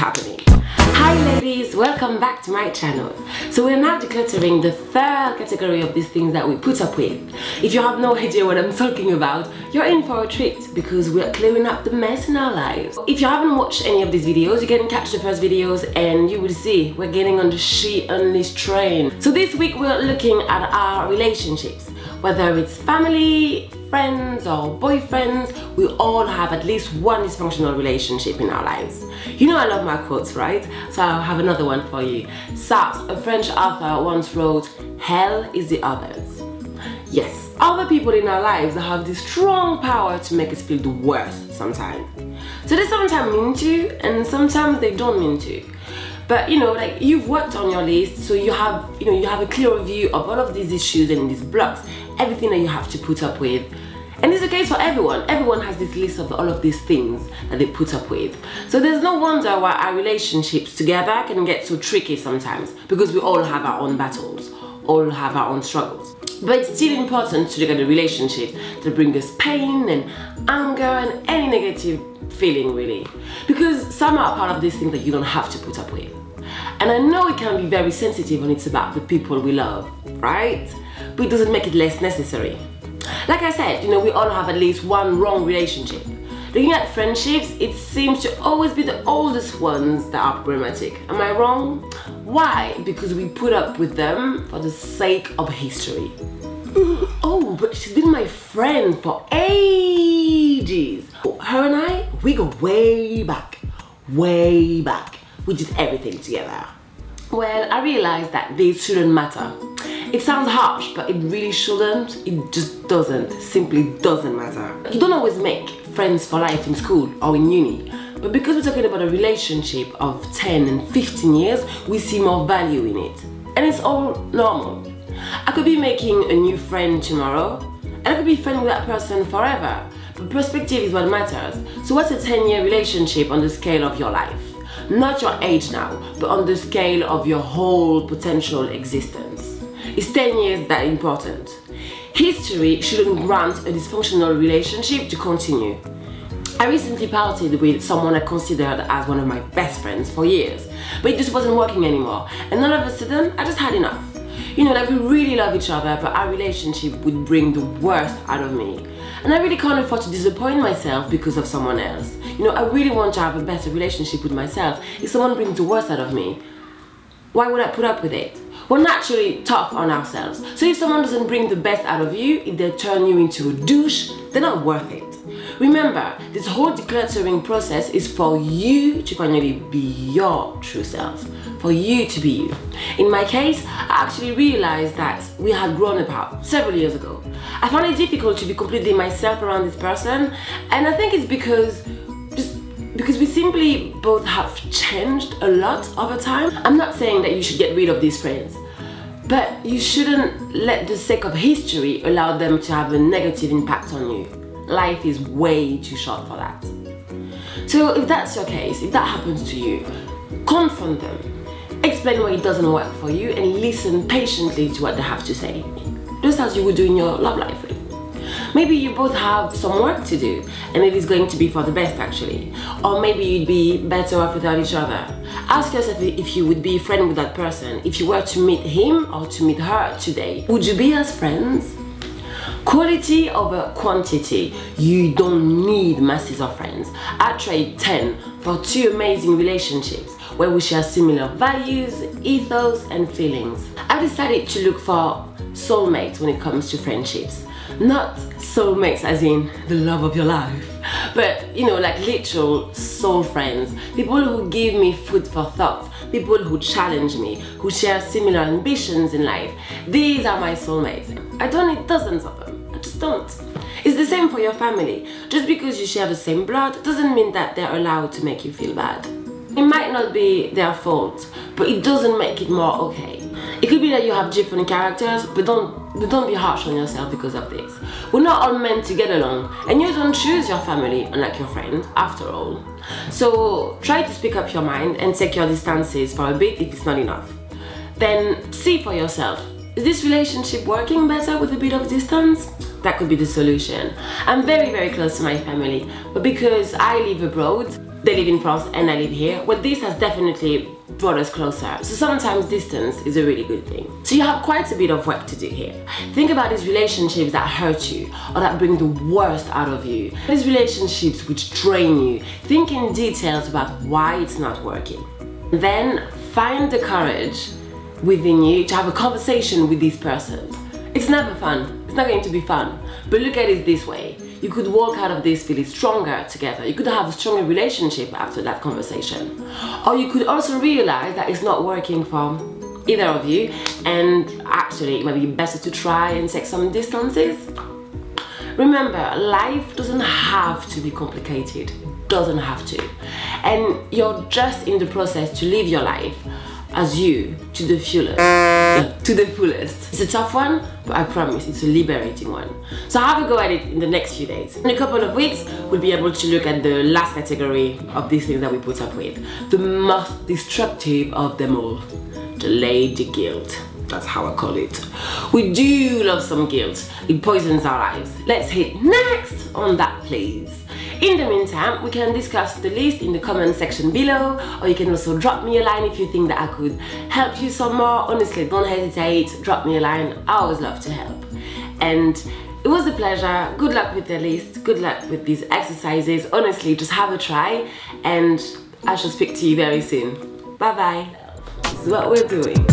happening? Hi ladies, welcome back to my channel. So we're now decluttering the third category of these things that we put up with. If you have no idea what I'm talking about, you're in for a treat because we're clearing up the mess in our lives. If you haven't watched any of these videos, you can catch the first videos and you will see we're getting on the She Unleashed train. So this week we're looking at our relationships. Whether it's family, friends or boyfriends, we all have at least one dysfunctional relationship in our lives. You know I love my quotes, right? So I'll have another one for you. Sartre, a French author, once wrote, "Hell is the others." Yes, other people in our lives have this strong power to make us feel the worst sometimes. So they sometimes mean to and sometimes they don't mean to. But you know, like you've worked on your list, so you have a clearer view of all of these issues and these blocks, everything that you have to put up with. And it's the case for everyone. Everyone has this list of all of these things that they put up with. So there's no wonder why our relationships together can get so tricky sometimes, because we all have our own battles, all have our own struggles. But it's still important to look at the relationships that bring us pain and anger and any negative feeling really, because some are part of these things that you don't have to put up with. And I know it can be very sensitive when it's about the people we love, right? But it doesn't make it less necessary. Like I said, we all have at least one wrong relationship. Looking at friendships, it seems to always be the oldest ones that are problematic. Am I wrong? Why? Because we put up with them for the sake of history. Oh, but she's been my friend for ages. Her and I, we go way back, way back. We did everything together. Well, I realized that this shouldn't matter. It sounds harsh, but it really shouldn't. It just doesn't, simply doesn't matter. You don't always make friends for life in school or in uni, but because we're talking about a relationship of 10 and 15 years, we see more value in it. And it's all normal. I could be making a new friend tomorrow, and I could be friends with that person forever. But perspective is what matters. So what's a 10-year relationship on the scale of your life? Not your age now, but on the scale of your whole potential existence. Is 10 years that important? History shouldn't grant a dysfunctional relationship to continue. I recently partied with someone I considered as one of my best friends for years, but it just wasn't working anymore, and all of a sudden I just had enough. Like we really love each other, but our relationship would bring the worst out of me. And I really can't afford to disappoint myself because of someone else. I really want to have a better relationship with myself. If someone brings the worst out of me, why would I put up with it? We're naturally tough on ourselves. So if someone doesn't bring the best out of you, if they turn you into a douche, they're not worth it. Remember, this whole decluttering process is for you to finally be your true self, for you to be you. In my case, I actually realized that we had grown apart several years ago. I found it difficult to be completely myself around this person, and I think it's because we simply both have changed a lot over time. I'm not saying that you should get rid of these friends, but you shouldn't let the sake of history allow them to have a negative impact on you. Life is way too short for that. So if that's your case, if that happens to you, confront them. Explain why it doesn't work for you and listen patiently to what they have to say. Just as you would do in your love life. Maybe you both have some work to do, and maybe it's going to be for the best actually. Or maybe you'd be better off without each other. Ask yourself if you would be a friend with that person. If you were to meet him or to meet her today, would you be as friends? Quality over quantity. You don't need masses of friends. I trade 10 for 2 amazing relationships where we share similar values, ethos and feelings. I've decided to look for soulmates when it comes to friendships. Not soulmates as in the love of your life, but like literal soul friends. People who give me food for thought, people who challenge me, who share similar ambitions in life. These are my soulmates. I don't need dozens of them, I just don't. It's the same for your family. Just because you share the same blood doesn't mean that they're allowed to make you feel bad. It might not be their fault, but it doesn't make it more okay. It could be that you have different characters, but don't be harsh on yourself because of this. We're not all meant to get along, and you don't choose your family unlike your friend, after all. So try to speak up your mind and take your distances for a bit if it's not enough. Then see for yourself, is this relationship working better with a bit of distance? That could be the solution. I'm very close to my family, but because I live abroad, They live in France and I live here. Well, this has definitely brought us closer. So sometimes distance is a really good thing. So you have quite a bit of work to do here. Think about these relationships that hurt you or that bring the worst out of you. These relationships which drain you. Think in details about why it's not working. Then find the courage within you to have a conversation with these persons. It's never fun. It's not going to be fun. But look at it this way. You could walk out of this feeling stronger together. You could have a stronger relationship after that conversation. Or you could also realize that it's not working for either of you, and actually it might be better to try and take some distances. Remember, life doesn't have to be complicated. It doesn't have to. And you're just in the process to live your life as you to the fullest. It's a tough one, but I promise it's a liberating one. So have a go at it in the next few days. In a couple of weeks, we'll be able to look at the last category of these things that we put up with. The most destructive of them all. The lady guilt. That's how I call it. We do love some guilt. It poisons our lives. Let's hit next on that, please. In the meantime, we can discuss the list in the comment section below, or you can also drop me a line if you think that I could help you some more. Honestly, don't hesitate, drop me a line. I always love to help. And it was a pleasure. Good luck with the list, good luck with these exercises. Honestly, just have a try, and I shall speak to you very soon. Bye bye. This is what we're doing.